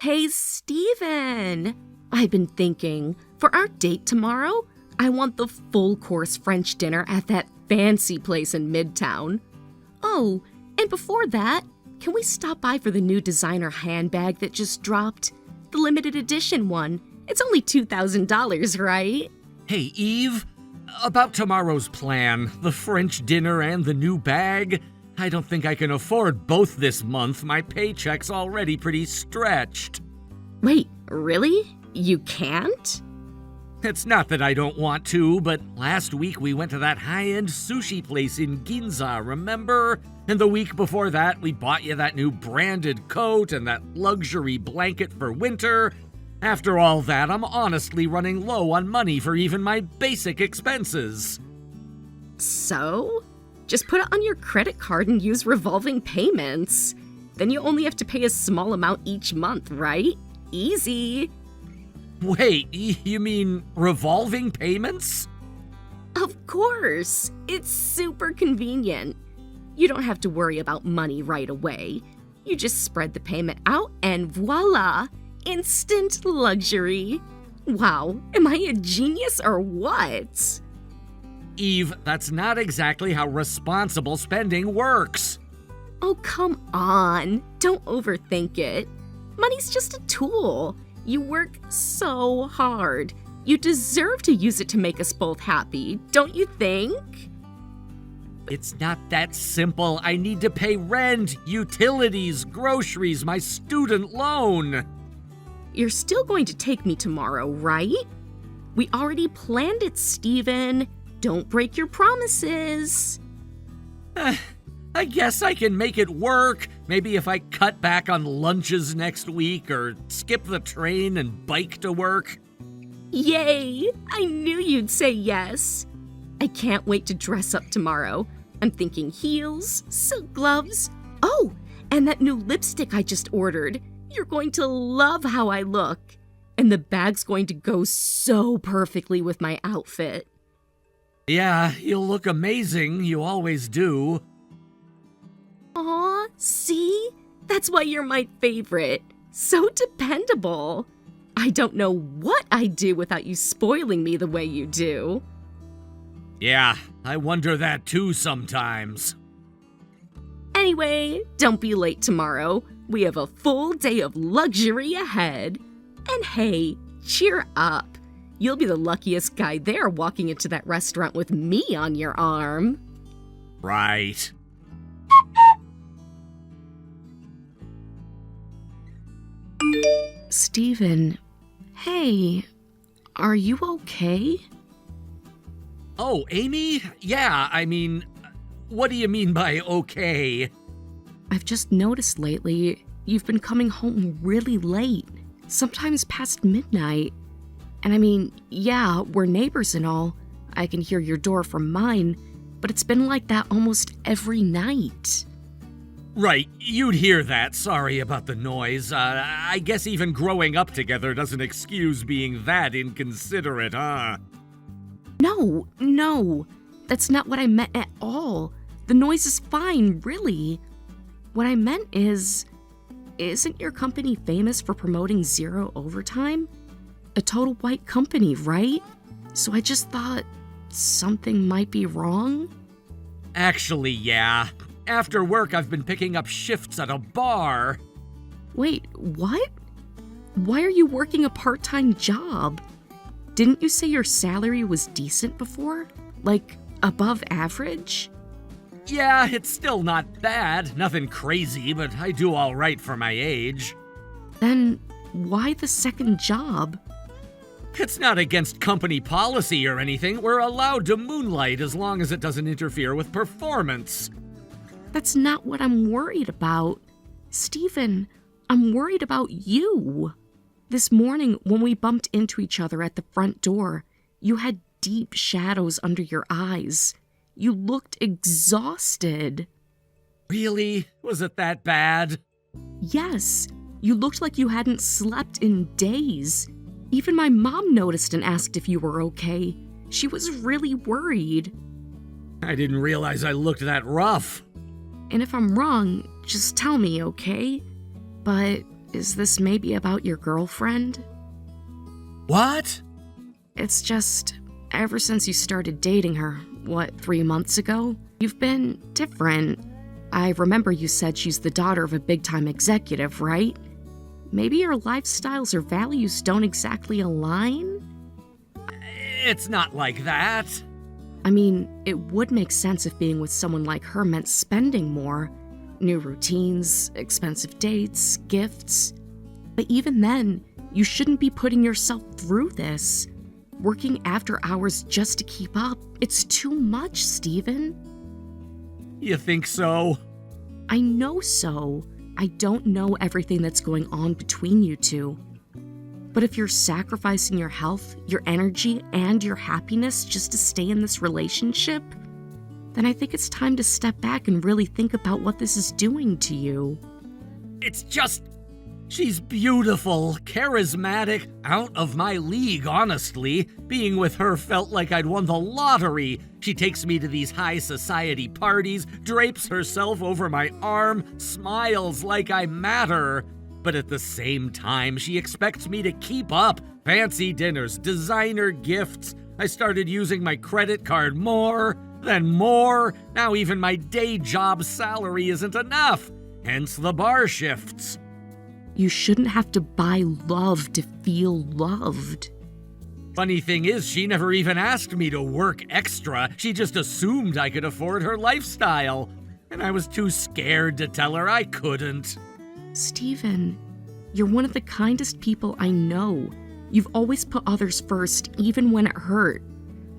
Hey, Steven! I've been thinking, for our date tomorrow, I want the full-course French dinner at that fancy place in Midtown. Oh, and before that, can we stop by for the new designer handbag that just dropped? The limited edition one. It's only $2,000, right? Hey, Eve, about tomorrow's plan, the French dinner and the new bag, I don't think I can afford both this month. My paycheck's already pretty stretched. Wait, really? You can't? It's not that I don't want to, but last week we went to that high-end sushi place in Ginza, remember? And the week before that, we bought you that new branded coat and that luxury blanket for winter. After all that, I'm honestly running low on money for even my basic expenses. So? Just put it on your credit card and use revolving payments. Then you only have to pay a small amount each month, right? Easy. Wait, you mean revolving payments? Of course. It's super convenient. You don't have to worry about money right away. You just spread the payment out and voila! Instant luxury. Wow, am I a genius or what? Eve, that's not exactly how responsible spending works. Oh, come on. Don't overthink it. Money's just a tool. You work so hard. You deserve to use it to make us both happy, don't you think? It's not that simple. I need to pay rent, utilities, groceries, my student loan. You're still going to take me tomorrow, right? We already planned it, Steven. Don't break your promises. I guess I can make it work. Maybe if I cut back on lunches next week or skip the train and bike to work. Yay! I knew you'd say yes. I can't wait to dress up tomorrow. I'm thinking heels, silk gloves. Oh, and that new lipstick I just ordered. You're going to love how I look. And the bag's going to go so perfectly with my outfit. Yeah, you'll look amazing. You always do. Aw, see? That's why you're my favorite. So dependable. I don't know what I'd do without you spoiling me the way you do. Yeah, I wonder that too sometimes. Anyway, don't be late tomorrow. We have a full day of luxury ahead. And hey, cheer up. You'll be the luckiest guy there walking into that restaurant with me on your arm. Right. Steven, hey, are you okay? Oh, Amy? Yeah, I mean, what do you mean by okay? I've just noticed lately you've been coming home really late, sometimes past midnight. And I mean, yeah, we're neighbors and all. I can hear your door from mine, but it's been like that almost every night. Right, you'd hear that. Sorry about the noise. I guess even growing up together doesn't excuse being that inconsiderate, huh? No, that's not what I meant at all. The noise is fine, really. What I meant is, isn't your company famous for promoting zero overtime? A total white company, right? So I just thought something might be wrong. Actually, yeah. After work, I've been picking up shifts at a bar. Wait, what? Why are you working a part-time job? Didn't you say your salary was decent before? Like, above average? Yeah, it's still not bad. Nothing crazy, but I do all right for my age. Then why the second job? It's not against company policy or anything. We're allowed to moonlight as long as it doesn't interfere with performance. That's not what I'm worried about. Steven, I'm worried about you. This morning, when we bumped into each other at the front door, you had deep shadows under your eyes. You looked exhausted. Really? Was it that bad? Yes, you looked like you hadn't slept in days. Even my mom noticed and asked if you were okay. She was really worried. I didn't realize I looked that rough. And if I'm wrong, just tell me, okay? But Is this maybe about your girlfriend? What? It's just, ever since you started dating her, 3 months ago? You've been different. I remember you said she's the daughter of a big-time executive, right? Maybe your lifestyles or values don't exactly align? It's not like that. I mean, it would make sense if being with someone like her meant spending more. New routines, expensive dates, gifts. But even then, you shouldn't be putting yourself through this. Working after hours just to keep up, it's too much, Steven. You think so? I know so. I don't know everything that's going on between you two. But if you're sacrificing your health, your energy, and your happiness just to stay in this relationship, then I think it's time to step back and really think about what this is doing to you. It's just... She's beautiful, charismatic, out of my league, honestly. Being with her felt like I'd won the lottery. She takes me to these high society parties, drapes herself over my arm, smiles like I matter. But at the same time, she expects me to keep up. Fancy dinners, designer gifts. I started using my credit card more, then more. Now even my day job salary isn't enough. Hence the bar shifts. You shouldn't have to buy love to feel loved. Funny thing is, she never even asked me to work extra. She just assumed I could afford her lifestyle. And I was too scared to tell her I couldn't. Steven, you're one of the kindest people I know. You've always put others first, even when it hurt.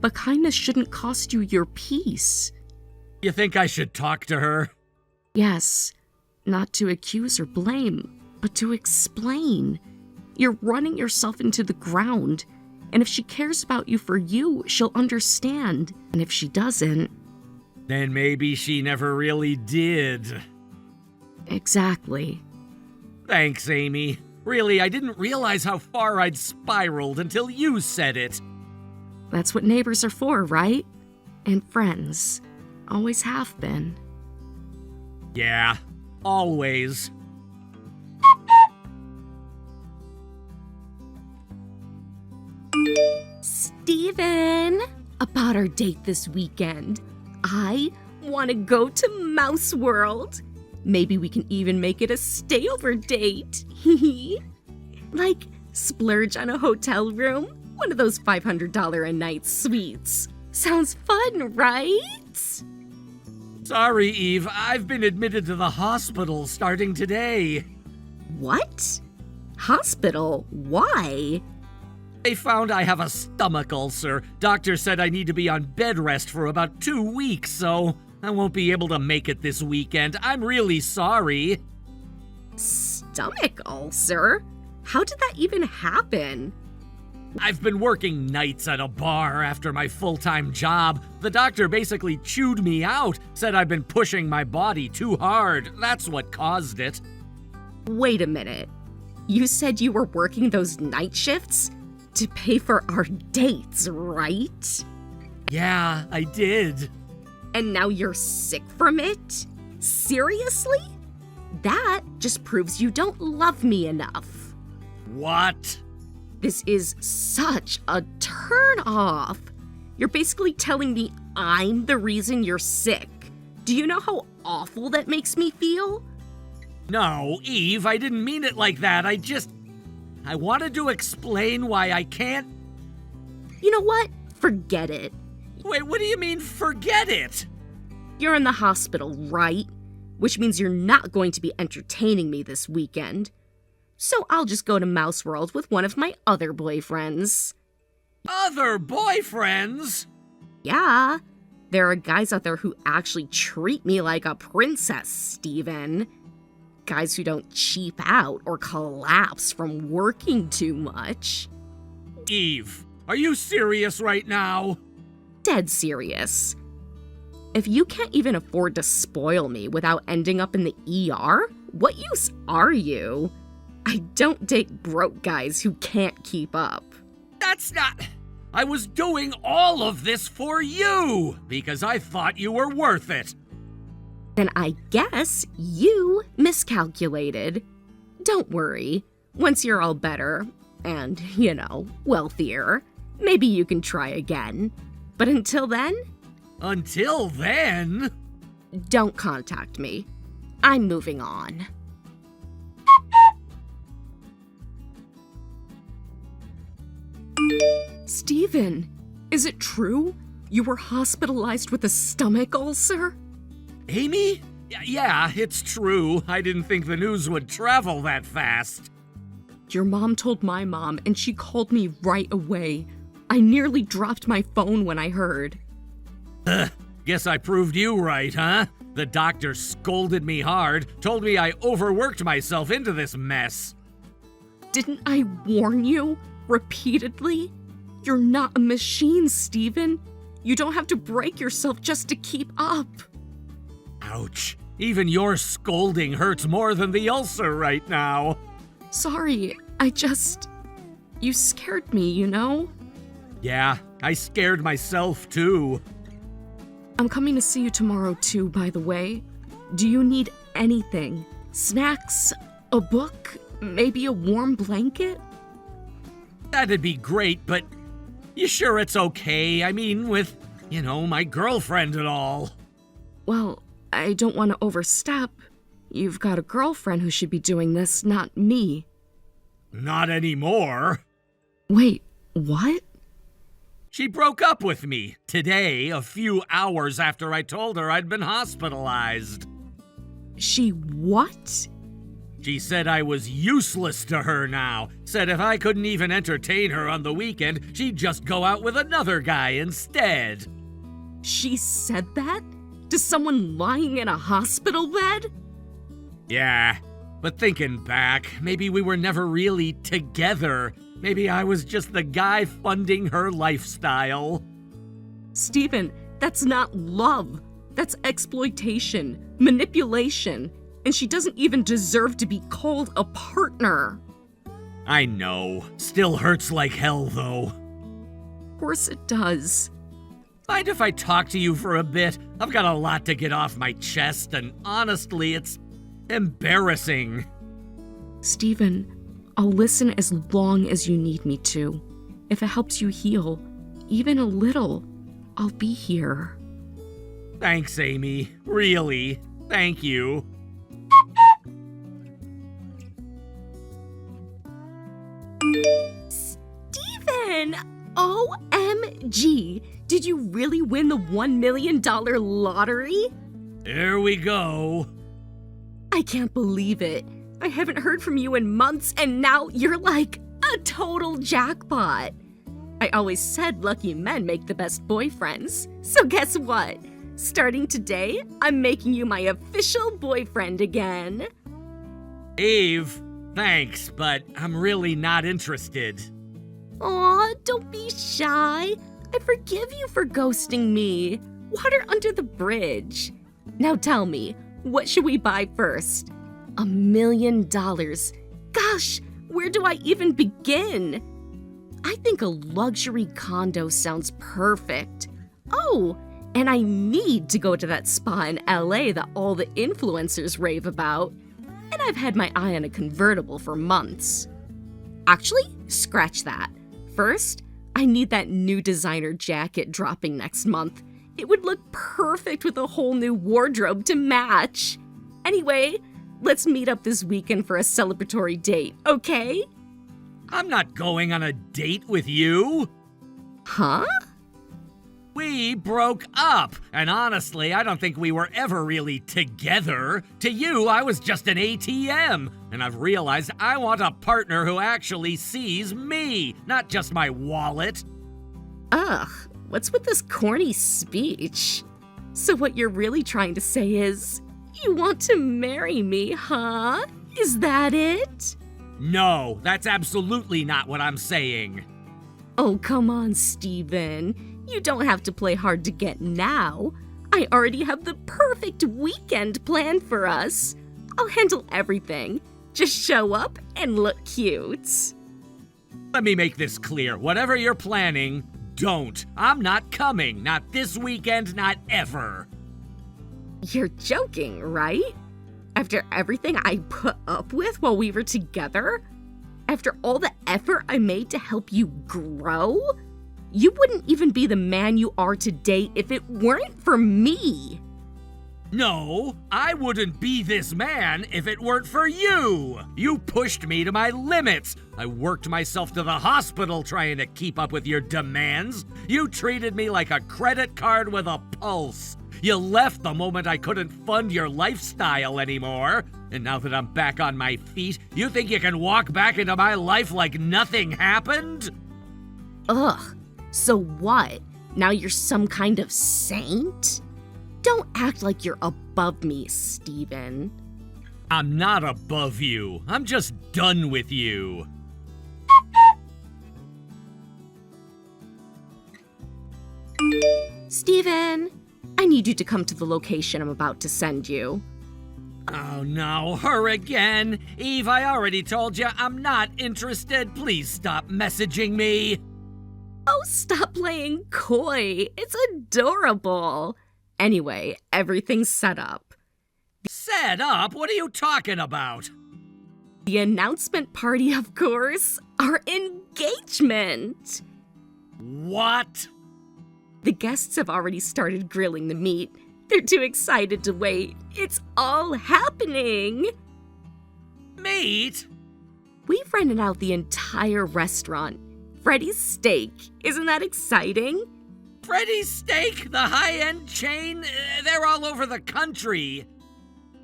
But kindness shouldn't cost you your peace. You think I should talk to her? Yes, not to accuse or blame, but to explain. You're running yourself into the ground, and if she cares about you for you, she'll understand. And if she doesn't... Then maybe she never really did. Exactly. Thanks, Amy. Really, I didn't realize how far I'd spiraled until you said it. That's what neighbors are for, right? And friends. Always have been. Yeah, always. Steven! About our date this weekend. I want to go to Mouse World. Maybe we can even make it a stayover date. Like, splurge on a hotel room? One of those $500 a night suites. Sounds fun, right? Sorry, Eve. I've been admitted to the hospital starting today. What? Hospital? Why? They found I have a stomach ulcer. Doctor said I need to be on bed rest for about 2 weeks, so I won't be able to make it this weekend. I'm really sorry. Stomach ulcer? How did that even happen? I've been working nights at a bar after my full-time job. The doctor basically chewed me out, said I've been pushing my body too hard. That's what caused it. Wait a minute. You said you were working those night shifts to pay for our dates, right? Yeah, I did. And now you're sick from it? Seriously? That just proves you don't love me enough. What? This is such a turn-off. You're basically telling me I'm the reason you're sick. Do you know how awful that makes me feel? No, Eve, I didn't mean it like that. I wanted to explain why I can't... You know what? Forget it. Wait, what do you mean, forget it? You're in the hospital, right? Which means you're not going to be entertaining me this weekend. So I'll just go to Mouse World with one of my other boyfriends. Other boyfriends? Yeah, there are guys out there who actually treat me like a princess, Steven. Guys who don't cheap out or collapse from working too much. Eve, are you serious right now? Dead serious. If you can't even afford to spoil me without ending up in the ER, what use are you? I don't date broke guys who can't keep up. That's not... I was doing all of this for you, because I thought you were worth it. Then I guess you miscalculated. Don't worry. Once you're all better and, wealthier, maybe you can try again. But until then, Until then? don't contact me. I'm moving on. Steven, is it true? You were hospitalized with a stomach ulcer? Amy? Yeah, it's true. I didn't think the news would travel that fast. Your mom told my mom, and she called me right away. I nearly dropped my phone when I heard. Guess I proved you right, huh? The doctor scolded me hard, told me I overworked myself into this mess. Didn't I warn you repeatedly? You're not a machine, Steven. You don't have to break yourself just to keep up. Ouch. Even your scolding hurts more than the ulcer right now. Sorry, you scared me, Yeah, I scared myself too. I'm coming to see you tomorrow too, by the way. Do you need anything? Snacks? A book? Maybe a warm blanket? That'd be great, but you sure it's okay? I mean, with, my girlfriend and all. Well, I don't want to overstep. You've got a girlfriend who should be doing this, not me. Not anymore. Wait, what? She broke up with me today, a few hours after I told her I'd been hospitalized. She what? She said I was useless to her now. Said if I couldn't even entertain her on the weekend, she'd just go out with another guy instead. She said that? To someone lying in a hospital bed? Yeah, but thinking back, maybe we were never really together. Maybe I was just the guy funding her lifestyle. Steven, that's not love. That's exploitation, manipulation, and she doesn't even deserve to be called a partner. I know. Still hurts like hell, though. Of course it does. Mind if I talk to you for a bit? I've got a lot to get off my chest, and honestly, it's embarrassing. Steven, I'll listen as long as you need me to. If it helps you heal, even a little, I'll be here. Thanks, Amy. Really. Thank you. Steven! OMG! Did you really win the $1 million lottery? There we go. I can't believe it. I haven't heard from you in months, and now you're like a total jackpot. I always said lucky men make the best boyfriends. So guess what? Starting today, I'm making you my official boyfriend again. Eve, thanks, but I'm really not interested. Aw, don't be shy. I forgive you for ghosting me. Water under the bridge. Now tell me, what should we buy first? $1 million. Gosh, where do I even begin? I think a luxury condo sounds perfect. Oh, and I need to go to that spa in LA that all the influencers rave about. And I've had my eye on a convertible for months. Actually, scratch that. First, I need that new designer jacket dropping next month. It would look perfect with a whole new wardrobe to match. Anyway, let's meet up this weekend for a celebratory date, okay? I'm not going on a date with you. Huh? We broke up, and honestly, I don't think we were ever really together. To you, I was just an ATM, and I've realized I want a partner who actually sees me, not just my wallet. Ugh, what's with this corny speech? So what you're really trying to say is, you want to marry me, huh? Is that it? No, that's absolutely not what I'm saying. Oh, come on, Steven. You don't have to play hard to get now. I already have the perfect weekend planned for us. I'll handle everything. Just show up and look cute. Let me make this clear. Whatever you're planning, don't. I'm not coming. Not this weekend, not ever. You're joking, right? After everything I put up with while we were together? After all the effort I made to help you grow? You wouldn't even be the man you are today if it weren't for me. No, I wouldn't be this man if it weren't for you. You pushed me to my limits. I worked myself to the hospital trying to keep up with your demands. You treated me like a credit card with a pulse. You left the moment I couldn't fund your lifestyle anymore. And now that I'm back on my feet, you think you can walk back into my life like nothing happened? Ugh, so what? Now you're some kind of saint? Don't act like you're above me, Steven. I'm not above you. I'm just done with you. Steven, I need you to come to the location I'm about to send you. Oh no, her again. Eve, I already told you I'm not interested. Please stop messaging me. Oh, stop playing coy. It's adorable. Anyway, everything's set up. Set up? What are you talking about? The announcement party, of course. Our engagement. What? The guests have already started grilling the meat. They're too excited to wait. It's all happening. Meat? We've rented out the entire restaurant. Freddy's Steak. Isn't that exciting? Freddy's Steak? The high-end chain? They're all over the country.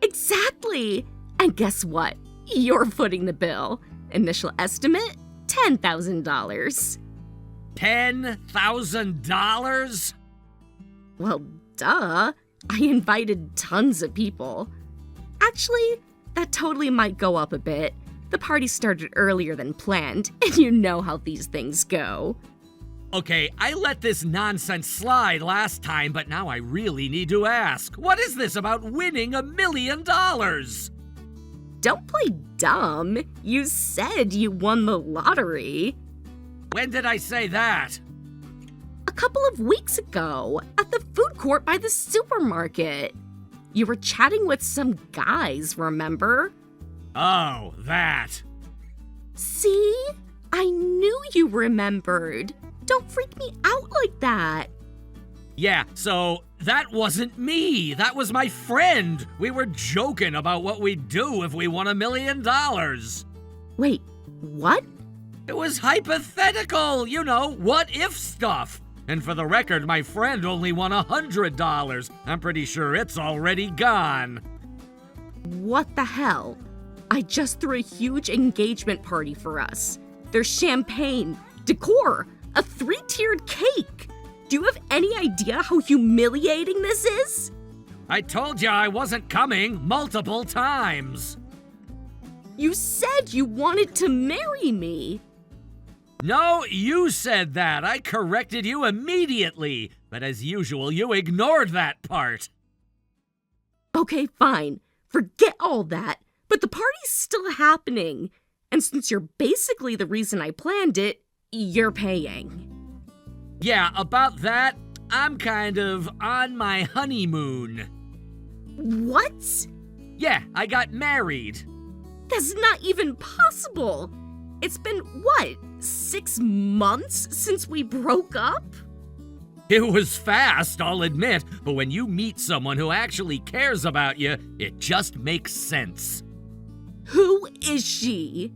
Exactly. And guess what? You're footing the bill. Initial estimate, $10,000. $10,000? Well, duh. I invited tons of people. Actually, that totally might go up a bit. The party started earlier than planned, and you know how these things go. Okay, I let this nonsense slide last time, but now I really need to ask. What is this about winning $1 million? Don't play dumb. You said you won the lottery. When did I say that? A couple of weeks ago, at the food court by the supermarket. You were chatting with some guys, remember? Oh, that. See? I knew you remembered. Don't freak me out like that. Yeah, so that wasn't me. That was my friend. We were joking about what we'd do if we won $1 million. Wait, what? It was hypothetical, you know, what if stuff. And for the record, my friend only won $100. I'm pretty sure it's already gone. What the hell? I just threw a huge engagement party for us. There's champagne, decor, a 3-tiered cake. Do you have any idea how humiliating this is? I told you I wasn't coming multiple times. You said you wanted to marry me. No, you said that. I corrected you immediately. But as usual, you ignored that part. Okay, fine. Forget all that. But the party's still happening. And since you're basically the reason I planned it, you're paying. Yeah, about that, I'm kind of on my honeymoon. What? Yeah, I got married. That's not even possible. It's been, what, 6 months since we broke up? It was fast, I'll admit, but when you meet someone who actually cares about you, it just makes sense. Who is she?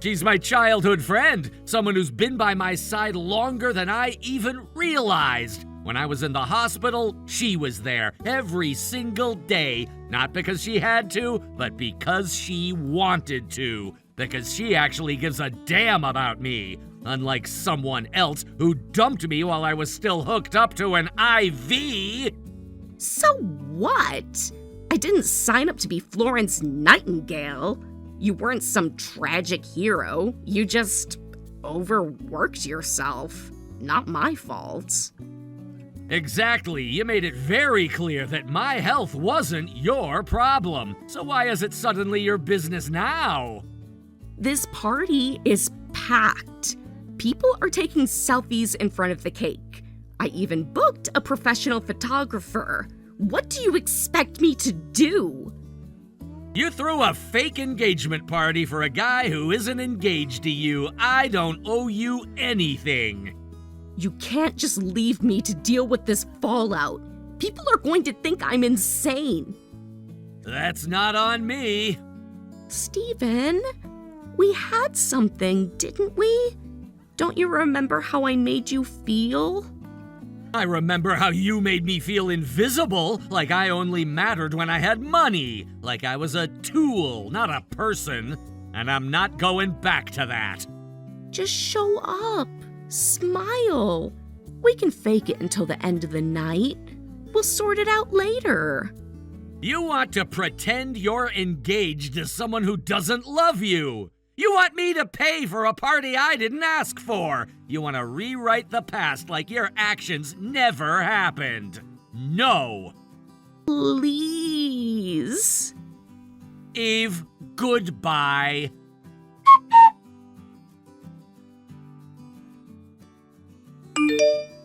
She's my childhood friend, someone who's been by my side longer than I even realized. When I was in the hospital, she was there every single day, not because she had to, but because she wanted to. Because she actually gives a damn about me, unlike someone else who dumped me while I was still hooked up to an IV. So what? I didn't sign up to be Florence Nightingale. You weren't some tragic hero. You just overworked yourself. Not my fault. Exactly. You made it very clear that my health wasn't your problem. So why is it suddenly your business now? This party is packed. People are taking selfies in front of the cake. I even booked a professional photographer. What do you expect me to do? You threw a fake engagement party for a guy who isn't engaged to you. I don't owe you anything. You can't just leave me to deal with this fallout. People are going to think I'm insane. That's not on me. Steven, we had something, didn't we? Don't you remember how I made you feel? I remember how you made me feel invisible, like I only mattered when I had money, like I was a tool, not a person, and I'm not going back to that. Just show up. Smile. We can fake it until the end of the night. We'll sort it out later. You want to pretend you're engaged to someone who doesn't love you. You want me to pay for a party I didn't ask for. You want to rewrite the past like your actions never happened. No. Please. Eve, goodbye.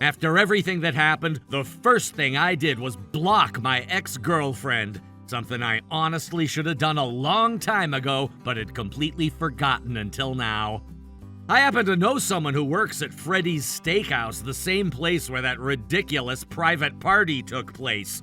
After everything that happened, the first thing I did was block my ex-girlfriend. Something I honestly should have done a long time ago, but had completely forgotten until now. I happen to know someone who works at Freddy's Steakhouse, the same place where that ridiculous private party took place.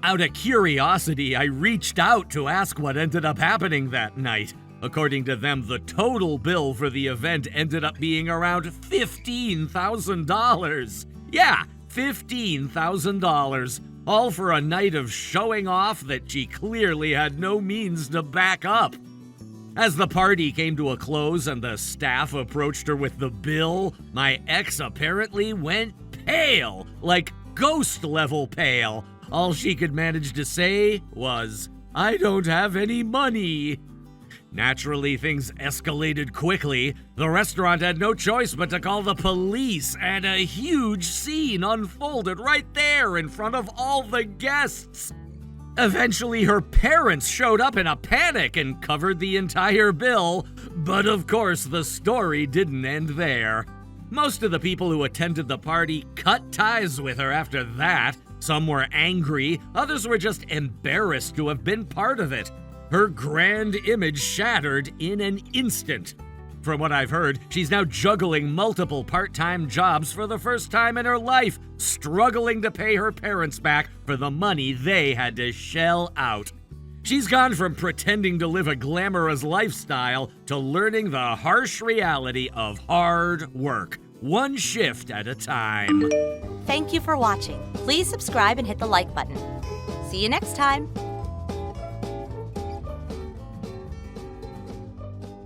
Out of curiosity, I reached out to ask what ended up happening that night. According to them, the total bill for the event ended up being around $15,000. Yeah, $15,000. All for a night of showing off that she clearly had no means to back up. As the party came to a close and the staff approached her with the bill, my ex apparently went pale, like ghost-level pale. All she could manage to say was, "I don't have any money." Naturally, things escalated quickly. The restaurant had no choice but to call the police, and a huge scene unfolded right there in front of all the guests. Eventually, her parents showed up in a panic and covered the entire bill, but of course, the story didn't end there. Most of the people who attended the party cut ties with her after that. Some were angry, others were just embarrassed to have been part of it. Her grand image shattered in an instant. From what I've heard, she's now juggling multiple part-time jobs for the first time in her life, struggling to pay her parents back for the money they had to shell out. She's gone from pretending to live a glamorous lifestyle to learning the harsh reality of hard work, one shift at a time. Thank you for watching. Please subscribe and hit the like button. See you next time.